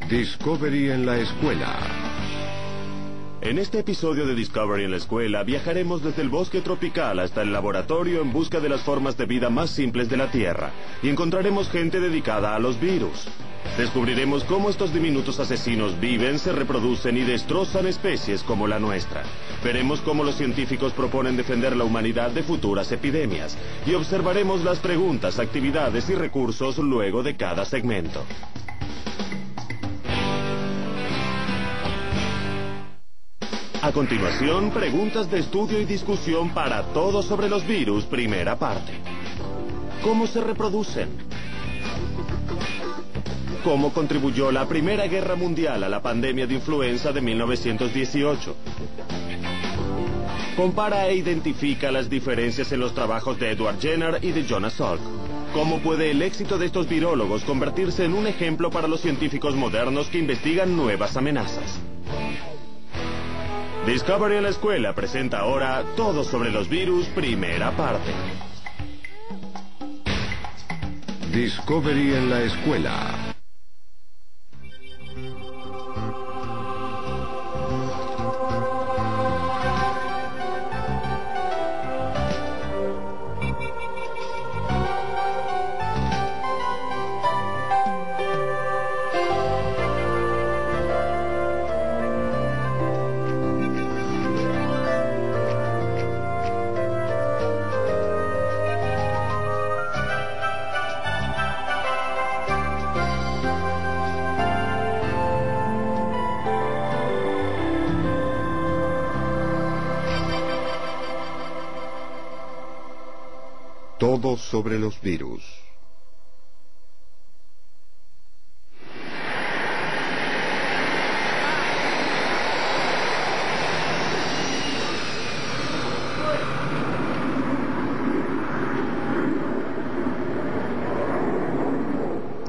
Discovery en la escuela. En este episodio de Discovery en la escuela viajaremos desde el bosque tropical hasta el laboratorio en busca de las formas de vida más simples de la Tierra y encontraremos gente dedicada a los virus. Descubriremos cómo estos diminutos asesinos viven, se reproducen y destrozan especies como la nuestra. Veremos cómo los científicos proponen defender la humanidad de futuras epidemias y observaremos las preguntas, actividades y recursos luego de cada segmento. A continuación, preguntas de estudio y discusión para todos sobre los virus, primera parte. ¿Cómo se reproducen? ¿Cómo contribuyó la Primera Guerra Mundial a la pandemia de influenza de 1918? Compara e identifica las diferencias en los trabajos de Edward Jenner y de Jonas Salk. ¿Cómo puede el éxito de estos virólogos convertirse en un ejemplo para los científicos modernos que investigan nuevas amenazas? Discovery en la escuela presenta ahora Todo sobre los virus, primera parte. Discovery en la escuela. Todo sobre los virus.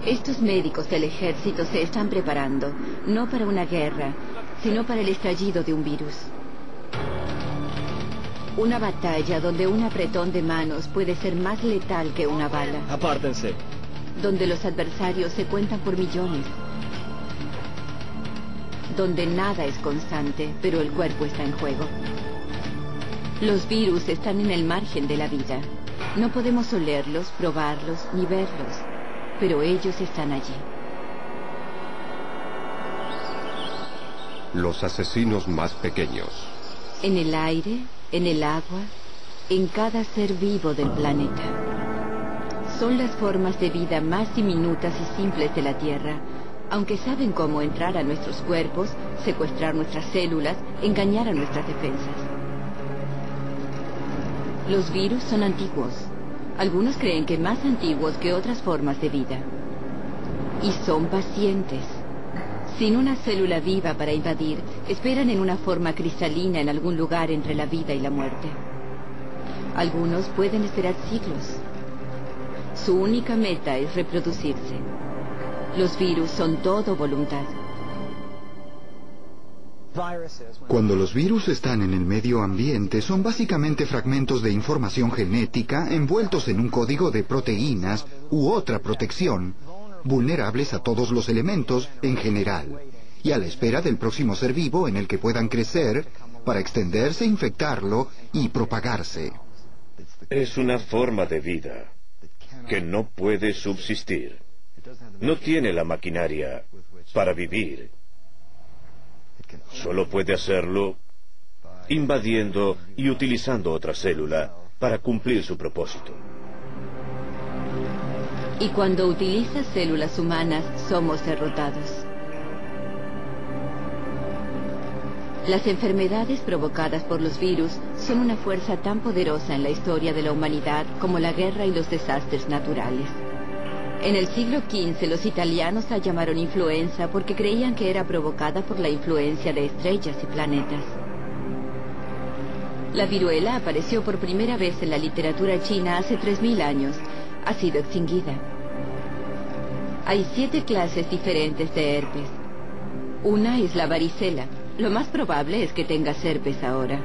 Estos médicos del ejército se están preparando, no para una guerra, sino para el estallido de un virus. Una batalla donde un apretón de manos puede ser más letal que una bala. Apártense. Donde los adversarios se cuentan por millones. Donde nada es constante, pero el cuerpo está en juego. Los virus están en el margen de la vida. No podemos olerlos, probarlos, ni verlos, pero ellos están allí. Los asesinos más pequeños. En el aire, en el agua, en cada ser vivo del planeta. Son las formas de vida más diminutas y simples de la Tierra, aunque saben cómo entrar a nuestros cuerpos, secuestrar nuestras células, engañar a nuestras defensas. Los virus son antiguos. Algunos creen que más antiguos que otras formas de vida. Y son pacientes. Sin una célula viva para invadir, esperan en una forma cristalina en algún lugar entre la vida y la muerte. Algunos pueden esperar siglos. Su única meta es reproducirse. Los virus son todo voluntad. Cuando los virus están en el medio ambiente, son básicamente fragmentos de información genética envueltos en un código de proteínas u otra protección, vulnerables a todos los elementos en general, y a la espera del próximo ser vivo en el que puedan crecer para extenderse, infectarlo y propagarse. Es una forma de vida que no puede subsistir. No tiene la maquinaria para vivir. Solo puede hacerlo invadiendo y utilizando otra célula para cumplir su propósito. Y cuando utiliza células humanas, somos derrotados. Las enfermedades provocadas por los virus son una fuerza tan poderosa en la historia de la humanidad como la guerra y los desastres naturales. En el siglo XV los italianos la llamaron influenza porque creían que era provocada por la influencia de estrellas y planetas. La viruela apareció por primera vez en la literatura china hace 3000 años. Ha sido extinguida. Hay 7 clases diferentes de herpes. Una es la varicela. Lo más probable es que tengas herpes ahora.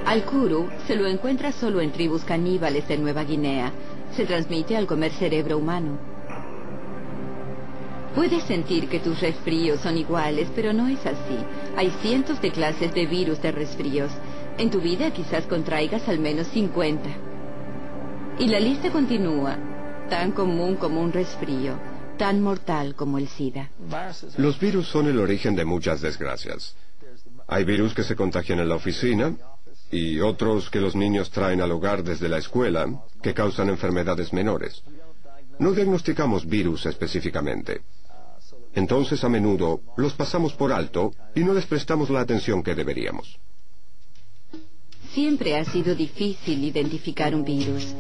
Al kuru se lo encuentra solo en tribus caníbales de Nueva Guinea. Se transmite al comer cerebro humano. Puedes sentir que tus resfríos son iguales, pero no es así. Hay cientos de clases de virus de resfríos. En tu vida quizás contraigas al menos 50. Y la lista continúa. Tan común como un resfrío, tan mortal como el SIDA. Los virus son el origen de muchas desgracias. Hay virus que se contagian en la oficina y otros que los niños traen al hogar desde la escuela, que causan enfermedades menores. No diagnosticamos virus específicamente. Entonces, a menudo, los pasamos por alto y no les prestamos la atención que deberíamos. Siempre ha sido difícil identificar un virus.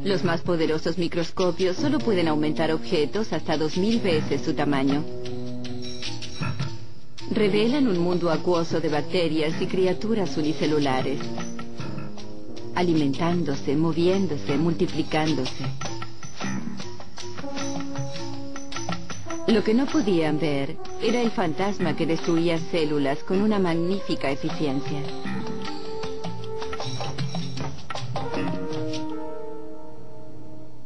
Los más poderosos microscopios solo pueden aumentar objetos hasta 2000 veces su tamaño. Revelan un mundo acuoso de bacterias y criaturas unicelulares, alimentándose, moviéndose, multiplicándose. Lo que no podían ver era el fantasma que destruía células con una magnífica eficiencia.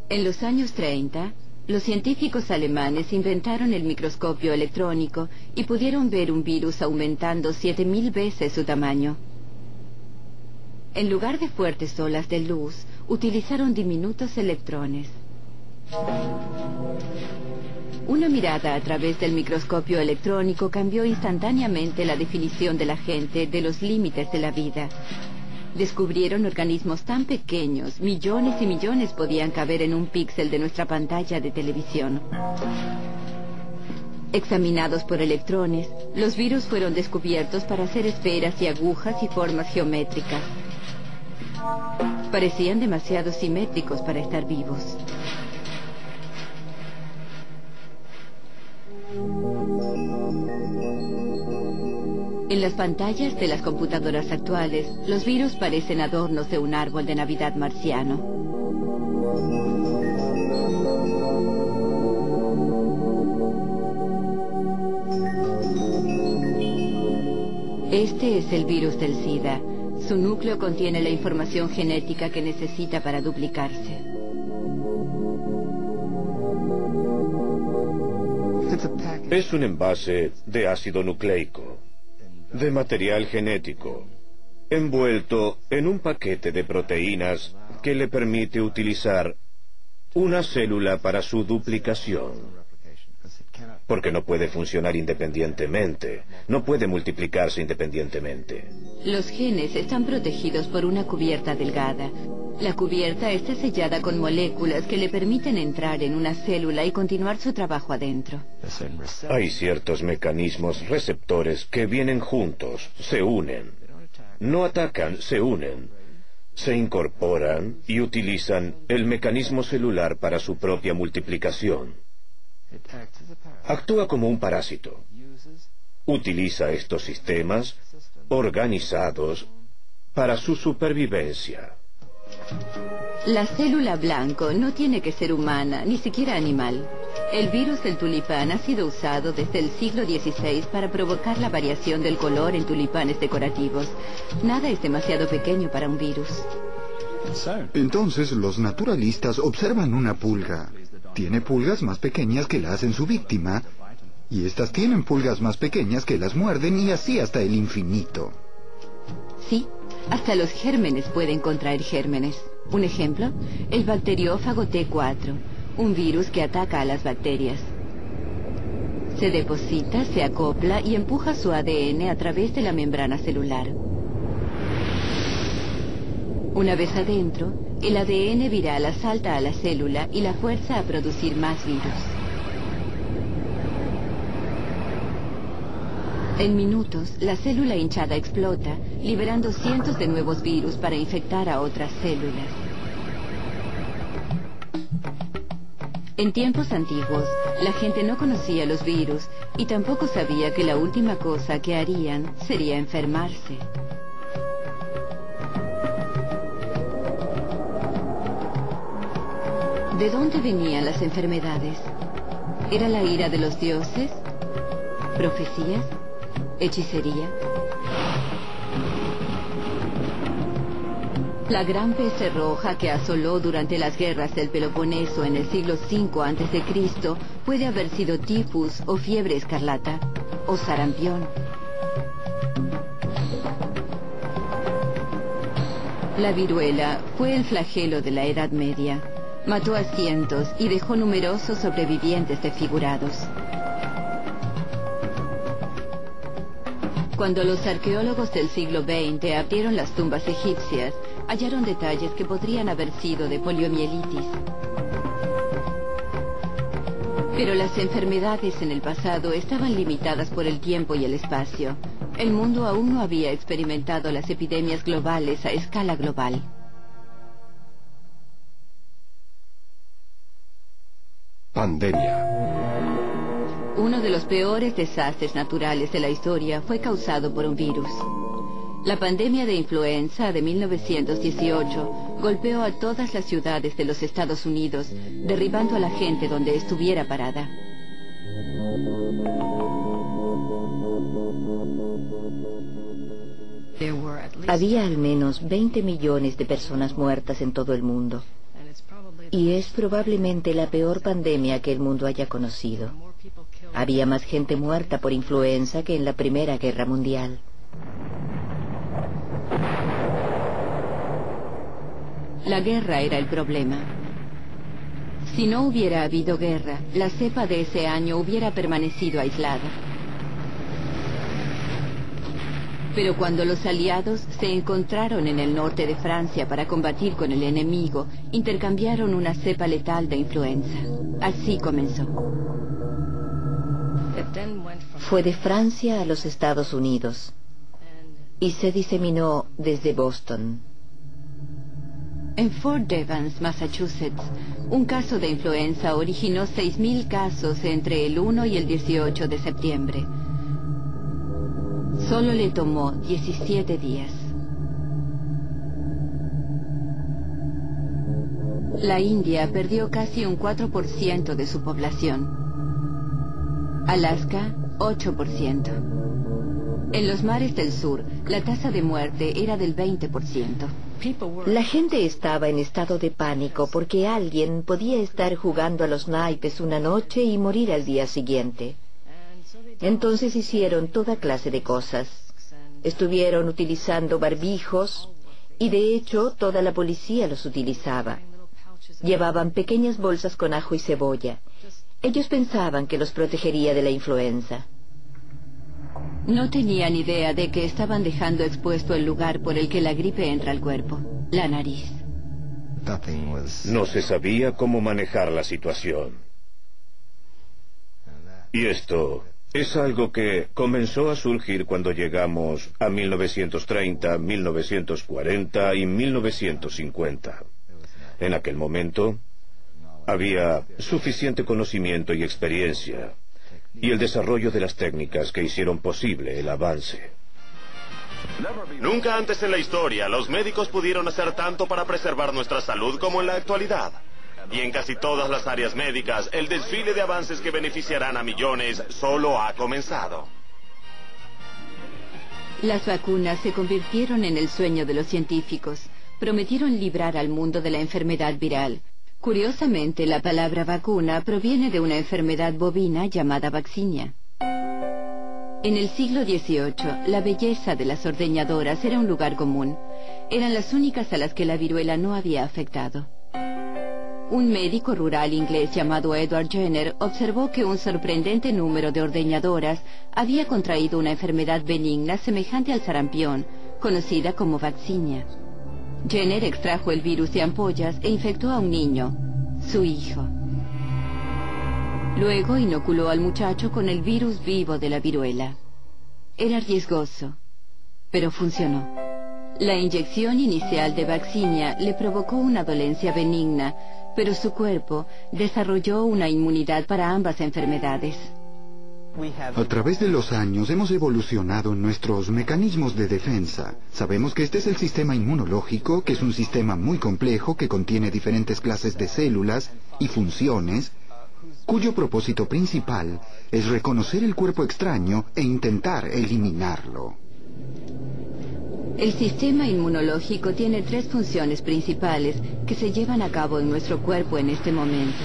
En los años 30, los científicos alemanes inventaron el microscopio electrónico y pudieron ver un virus aumentando 7000 veces su tamaño. En lugar de fuertes olas de luz, utilizaron diminutos electrones. Una mirada a través del microscopio electrónico cambió instantáneamente la definición de la gente de los límites de la vida. Descubrieron organismos tan pequeños, millones y millones podían caber en un píxel de nuestra pantalla de televisión. Examinados por electrones, los virus fueron descubiertos para hacer esferas y agujas y formas geométricas. Parecían demasiado simétricos para estar vivos. En las pantallas de las computadoras actuales, los virus parecen adornos de un árbol de Navidad marciano. Este es el virus del SIDA. Su núcleo contiene la información genética que necesita para duplicarse. Es un envase de ácido nucleico, de material genético, envuelto en un paquete de proteínas que le permite utilizar una célula para su duplicación. Porque no puede funcionar independientemente, no puede multiplicarse independientemente. Los genes están protegidos por una cubierta delgada. La cubierta está sellada con moléculas que le permiten entrar en una célula y continuar su trabajo adentro. Hay ciertos mecanismos receptores que vienen juntos, se unen. No atacan, se unen. Se incorporan y utilizan el mecanismo celular para su propia multiplicación. Actúa como un parásito. Utiliza estos sistemas organizados para su supervivencia. La célula blanco no tiene que ser humana, ni siquiera animal. El virus del tulipán ha sido usado desde el siglo XVI para provocar la variación del color en tulipanes decorativos. Nada es demasiado pequeño para un virus. Entonces los naturalistas observan una pulga. Tiene pulgas más pequeñas que las en su víctima, y estas tienen pulgas más pequeñas que las muerden, y así hasta el infinito. Sí, hasta los gérmenes pueden contraer gérmenes. Un ejemplo, el bacteriófago T4, un virus que ataca a las bacterias. Se deposita, se acopla y empuja su ADN a través de la membrana celular. Una vez adentro, el ADN viral asalta a la célula y la fuerza a producir más virus. En minutos, la célula hinchada explota, liberando cientos de nuevos virus para infectar a otras células. En tiempos antiguos, la gente no conocía los virus y tampoco sabía que la última cosa que harían sería enfermarse. ¿De dónde venían las enfermedades? ¿Era la ira de los dioses? ¿Profecías? ¿Hechicería? La gran peste roja que asoló durante las guerras del Peloponeso en el siglo V a.C. Puede haber sido tifus o fiebre escarlata o sarampión. La viruela fue el flagelo de la Edad Media. Mató a cientos y dejó numerosos sobrevivientes desfigurados. Cuando los arqueólogos del siglo XX abrieron las tumbas egipcias, hallaron detalles que podrían haber sido de poliomielitis. Pero las enfermedades en el pasado estaban limitadas por el tiempo y el espacio. El mundo aún no había experimentado las epidemias globales a escala global. Pandemia. Uno de los peores desastres naturales de la historia fue causado por un virus. La pandemia de influenza de 1918 golpeó a todas las ciudades de los Estados Unidos, derribando a la gente donde estuviera parada. Había al menos 20 millones de personas muertas en todo el mundo. Y es probablemente la peor pandemia que el mundo haya conocido. Había más gente muerta por influenza que en la Primera Guerra Mundial. La guerra era el problema. Si no hubiera habido guerra, la cepa de ese año hubiera permanecido aislada. Pero cuando los aliados se encontraron en el norte de Francia para combatir con el enemigo, intercambiaron una cepa letal de influenza. Así comenzó. Fue de Francia a los Estados Unidos y se diseminó desde Boston. En Fort Devens, Massachusetts, un caso de influenza originó 6.000 casos entre el 1 y el 18 de septiembre. Solo le tomó 17 días. La India perdió casi un 4% de su población. Alaska, 8%. En los mares del sur, la tasa de muerte era del 20%. La gente estaba en estado de pánico porque alguien podía estar jugando a los naipes una noche y morir al día siguiente. Entonces hicieron toda clase de cosas. Estuvieron utilizando barbijos y de hecho toda la policía los utilizaba. Llevaban pequeñas bolsas con ajo y cebolla. Ellos pensaban que los protegería de la influenza. No tenían idea de que estaban dejando expuesto el lugar por el que la gripe entra al cuerpo, la nariz. No se sabía cómo manejar la situación. Y esto es algo que comenzó a surgir cuando llegamos a 1930, 1940 y 1950. En aquel momento había suficiente conocimiento y experiencia y el desarrollo de las técnicas que hicieron posible el avance. Nunca antes en la historia los médicos pudieron hacer tanto para preservar nuestra salud como en la actualidad. Y en casi todas las áreas médicas, el desfile de avances que beneficiarán a millones solo ha comenzado. Las vacunas se convirtieron en el sueño de los científicos. Prometieron librar al mundo de la enfermedad viral. Curiosamente, la palabra vacuna proviene de una enfermedad bovina llamada vaccinia. En el siglo XVIII, la belleza de las ordeñadoras era un lugar común. Eran las únicas a las que la viruela no había afectado. Un médico rural inglés llamado Edward Jenner observó que un sorprendente número de ordeñadoras había contraído una enfermedad benigna semejante al sarampión, conocida como vaccinia. Jenner extrajo el virus de ampollas e infectó a un niño, su hijo. Luego inoculó al muchacho con el virus vivo de la viruela. Era riesgoso, pero funcionó. La inyección inicial de vaccinia le provocó una dolencia benigna, pero su cuerpo desarrolló una inmunidad para ambas enfermedades. A través de los años hemos evolucionado en nuestros mecanismos de defensa. Sabemos que este es el sistema inmunológico, que es un sistema muy complejo que contiene diferentes clases de células y funciones, cuyo propósito principal es reconocer el cuerpo extraño e intentar eliminarlo. El sistema inmunológico tiene 3 funciones principales que se llevan a cabo en nuestro cuerpo en este momento.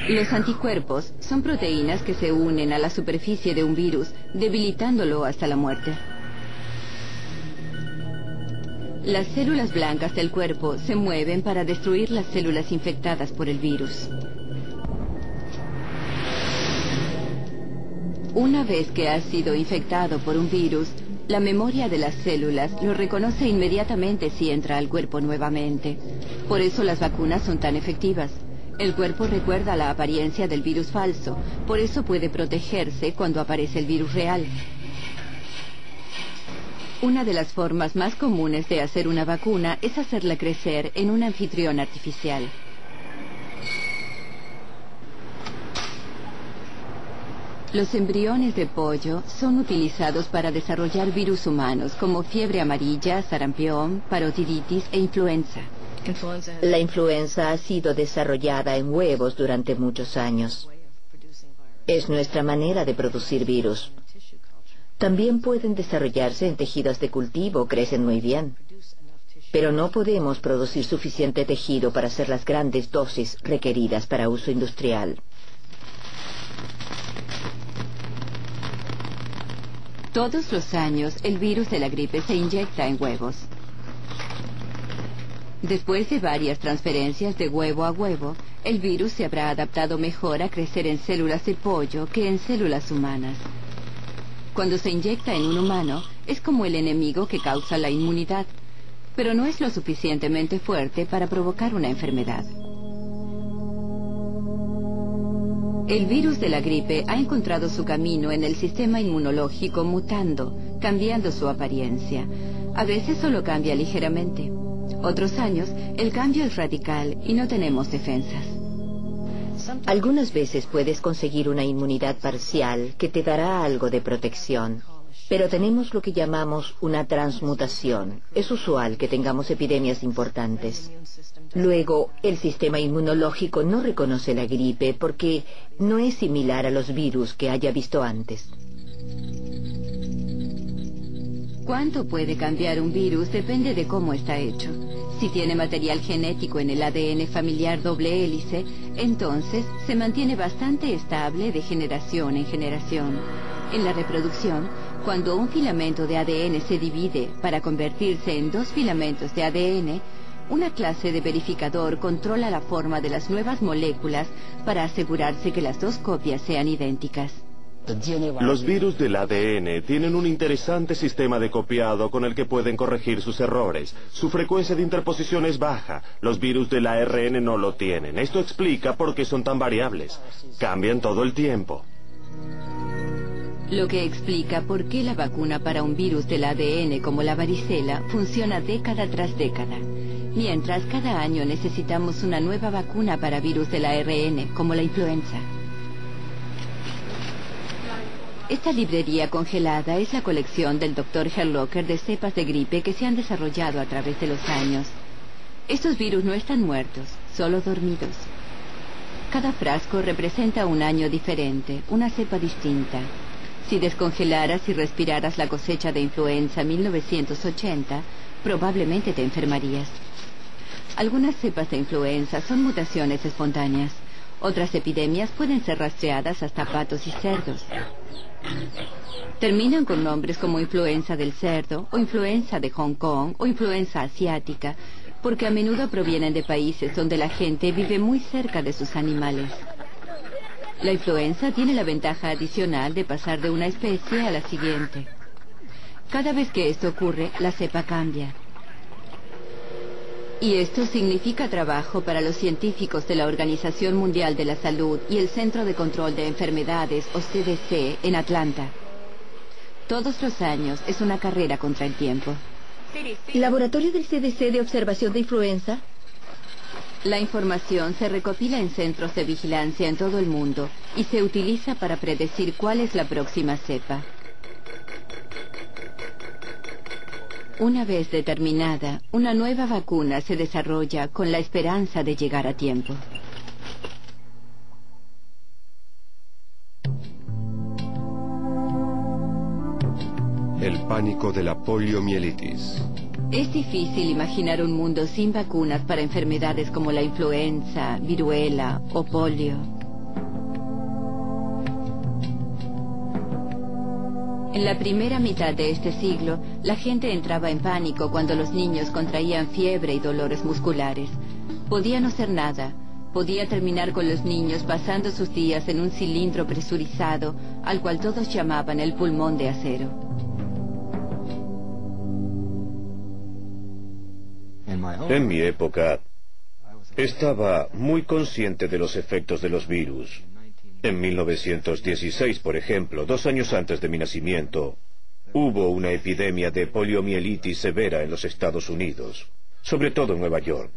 Los anticuerpos son proteínas que se unen a la superficie de un virus, debilitándolo hasta la muerte. Las células blancas del cuerpo se mueven para destruir las células infectadas por el virus. Una vez que has sido infectado por un virus, la memoria de las células lo reconoce inmediatamente si entra al cuerpo nuevamente. Por eso las vacunas son tan efectivas. El cuerpo recuerda la apariencia del virus falso, por eso puede protegerse cuando aparece el virus real. Una de las formas más comunes de hacer una vacuna es hacerla crecer en un anfitrión artificial. Los embriones de pollo son utilizados para desarrollar virus humanos como fiebre amarilla, sarampión, parotiditis e influenza. La influenza ha sido desarrollada en huevos durante muchos años. Es nuestra manera de producir virus. También pueden desarrollarse en tejidos de cultivo, crecen muy bien. Pero no podemos producir suficiente tejido para hacer las grandes dosis requeridas para uso industrial. Todos los años, el virus de la gripe se inyecta en huevos. Después de varias transferencias de huevo a huevo, el virus se habrá adaptado mejor a crecer en células de pollo que en células humanas. Cuando se inyecta en un humano, es como el enemigo que causa la inmunidad, pero no es lo suficientemente fuerte para provocar una enfermedad. El virus de la gripe ha encontrado su camino en el sistema inmunológico mutando, cambiando su apariencia. A veces solo cambia ligeramente. Otros años, el cambio es radical y no tenemos defensas. Algunas veces puedes conseguir una inmunidad parcial que te dará algo de protección, pero tenemos lo que llamamos una transmutación. Es usual que tengamos epidemias importantes. Luego, el sistema inmunológico no reconoce la gripe porque no es similar a los virus que haya visto antes. ¿Cuánto puede cambiar un virus? Depende de cómo está hecho. Si tiene material genético en el ADN familiar doble hélice, entonces se mantiene bastante estable de generación en generación. En la reproducción, cuando un filamento de ADN se divide para convertirse en dos filamentos de ADN, una clase de verificador controla la forma de las nuevas moléculas para asegurarse que las dos copias sean idénticas. Los virus del ADN tienen un interesante sistema de copiado con el que pueden corregir sus errores. Su frecuencia de interposición es baja. Los virus del ARN no lo tienen. Esto explica por qué son tan variables. Cambian todo el tiempo. Lo que explica por qué la vacuna para un virus del ADN como la varicela funciona década tras década. Mientras cada año necesitamos una nueva vacuna para virus del ARN como la influenza. Esta librería congelada es la colección del Dr. Herlocker de cepas de gripe que se han desarrollado a través de los años. Estos virus no están muertos, solo dormidos. Cada frasco representa un año diferente, una cepa distinta. Si descongelaras y respiraras la cosecha de influenza 1980, probablemente te enfermarías. Algunas cepas de influenza son mutaciones espontáneas. Otras epidemias pueden ser rastreadas hasta patos y cerdos. Terminan con nombres como influenza del cerdo, o influenza de Hong Kong, o influenza asiática, porque a menudo provienen de países donde la gente vive muy cerca de sus animales. La influenza tiene la ventaja adicional de pasar de una especie a la siguiente. Cada vez que esto ocurre, la cepa cambia. Y esto significa trabajo para los científicos de la Organización Mundial de la Salud y el Centro de Control de Enfermedades, o CDC, en Atlanta. Todos los años es una carrera contra el tiempo. ¿Laboratorio del CDC de observación de influenza? La información se recopila en centros de vigilancia en todo el mundo y se utiliza para predecir cuál es la próxima cepa. Una vez determinada, una nueva vacuna se desarrolla con la esperanza de llegar a tiempo. El pánico de la poliomielitis. Es difícil imaginar un mundo sin vacunas para enfermedades como la influenza, viruela o polio. En la primera mitad de este siglo, la gente entraba en pánico cuando los niños contraían fiebre y dolores musculares. Podía no hacer nada. Podía terminar con los niños pasando sus días en un cilindro presurizado, al cual todos llamaban el pulmón de acero. En mi época, estaba muy consciente de los efectos de los virus. En 1916, por ejemplo, 2 años antes de mi nacimiento, hubo una epidemia de poliomielitis severa en los Estados Unidos, sobre todo en Nueva York.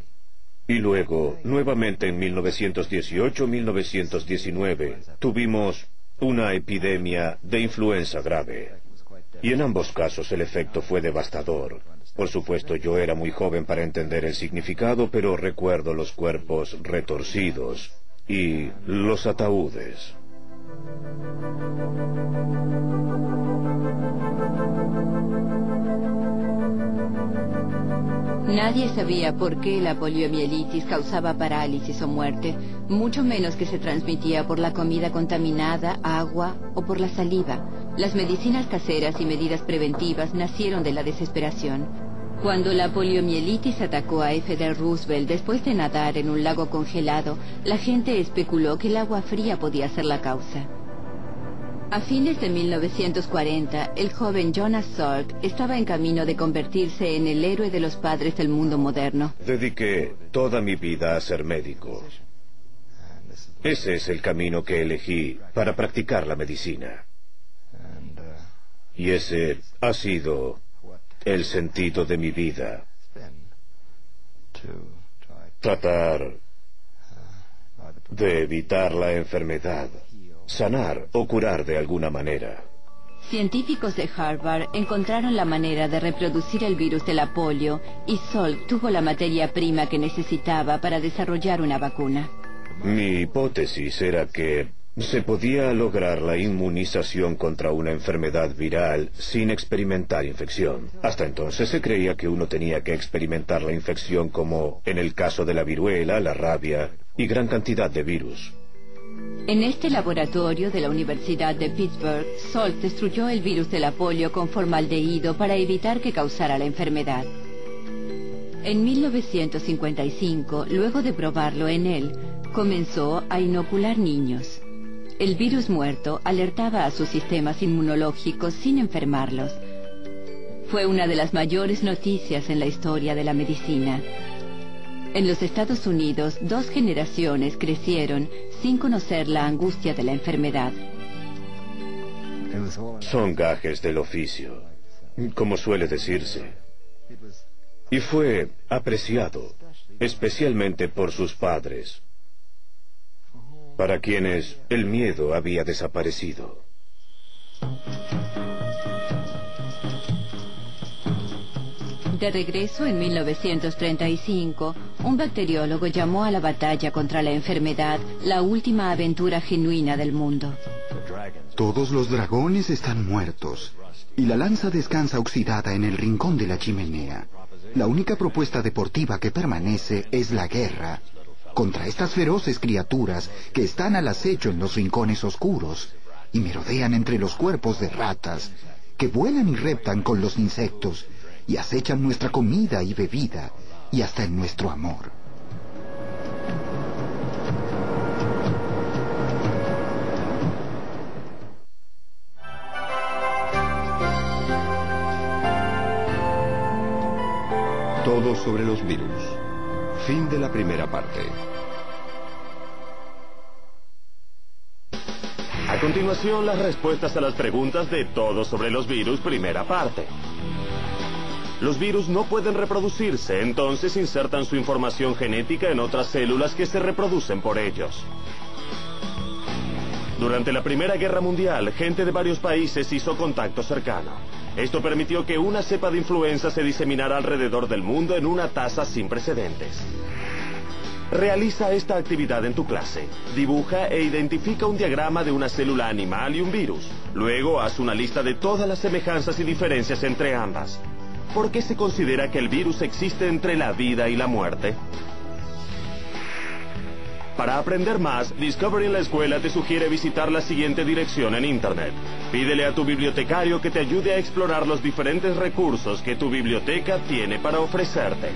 Y luego, nuevamente en 1918-1919, tuvimos una epidemia de influenza grave. Y en ambos casos el efecto fue devastador. Por supuesto, yo era muy joven para entender el significado, pero recuerdo los cuerpos retorcidos y los ataúdes. Nadie sabía por qué la poliomielitis causaba parálisis o muerte, mucho menos que se transmitía por la comida contaminada, agua o por la saliva. Las medicinas caseras y medidas preventivas nacieron de la desesperación. Cuando la poliomielitis atacó a F.D. Roosevelt después de nadar en un lago congelado, la gente especuló que el agua fría podía ser la causa. A fines de 1940, el joven Jonas Salk estaba en camino de convertirse en el héroe de los padres del mundo moderno. Dediqué toda mi vida a ser médico. Ese es el camino que elegí para practicar la medicina. Y ese ha sido el sentido de mi vida. Tratar de evitar la enfermedad, sanar o curar de alguna manera. Científicos de Harvard encontraron la manera de reproducir el virus de la polio y Salk tuvo la materia prima que necesitaba para desarrollar una vacuna. Mi hipótesis era que se podía lograr la inmunización contra una enfermedad viral sin experimentar infección. Hasta entonces se creía que uno tenía que experimentar la infección como en el caso de la viruela, la rabia y gran cantidad de virus. En este laboratorio de la Universidad de Pittsburgh, Salk destruyó el virus de la polio con formaldehído para evitar que causara la enfermedad. En 1955, luego de probarlo en él, comenzó a inocular niños. El virus muerto alertaba a sus sistemas inmunológicos sin enfermarlos. Fue una de las mayores noticias en la historia de la medicina. En los Estados Unidos, 2 generaciones crecieron sin conocer la angustia de la enfermedad. Son gajes del oficio, como suele decirse. Y fue apreciado, especialmente por sus padres, para quienes el miedo había desaparecido. De regreso en 1935, un bacteriólogo llamó a la batalla contra la enfermedad la última aventura genuina del mundo. Todos los dragones están muertos, y la lanza descansa oxidada en el rincón de la chimenea. La única propuesta deportiva que permanece es la guerra contra estas feroces criaturas que están al acecho en los rincones oscuros y merodean entre los cuerpos de ratas, que vuelan y reptan con los insectos y acechan nuestra comida y bebida y hasta en nuestro amor. Todo sobre los virus. Fin de la primera parte. A continuación, las respuestas a las preguntas de Todo sobre los virus, primera parte. Los virus no pueden reproducirse, entonces insertan su información genética en otras células que se reproducen por ellos. Durante la Primera Guerra Mundial, gente de varios países hizo contacto cercano. Esto permitió que una cepa de influenza se diseminara alrededor del mundo en una tasa sin precedentes. Realiza esta actividad en tu clase. Dibuja e identifica un diagrama de una célula animal y un virus. Luego haz una lista de todas las semejanzas y diferencias entre ambas. ¿Por qué se considera que el virus existe entre la vida y la muerte? Para aprender más, Discovery en la Escuela te sugiere visitar la siguiente dirección en Internet. Pídele a tu bibliotecario que te ayude a explorar los diferentes recursos que tu biblioteca tiene para ofrecerte.